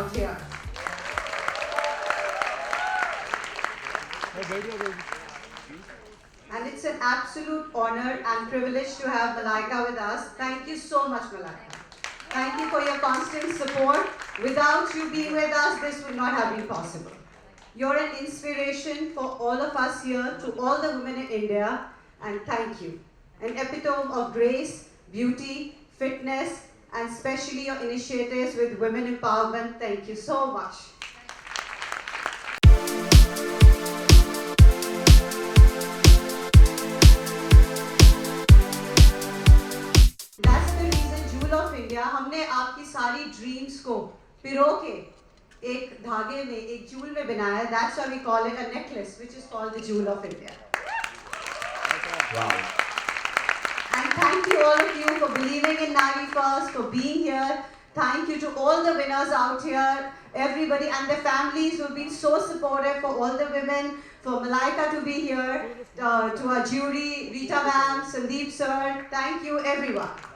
out here. And it's an absolute honor and privilege to have Malaika with us. Thank you so much, Malaika. Thank you for your constant support. Without you being with us, this would not have been possible. You're an inspiration for all of us here, to all the women in India, and thank you. An epitome of grace, beauty, fitness, and especially your initiatives with women empowerment. Thank you so much. That's the reason Jewel of India, हमने आपकी सारी dreams को पिरो के एक धागे में, एक जूल में बनाया. That's why we call it a necklace, which is called the Jewel of India. Wow. And thank you all of you for believing in Nari First, for being here. Thank you to all the winners out here, everybody and their families who have been so supportive, for all the women, for Malaika to be here, to our jury, Rita ma'am, Sandeep sir. Thank you everyone.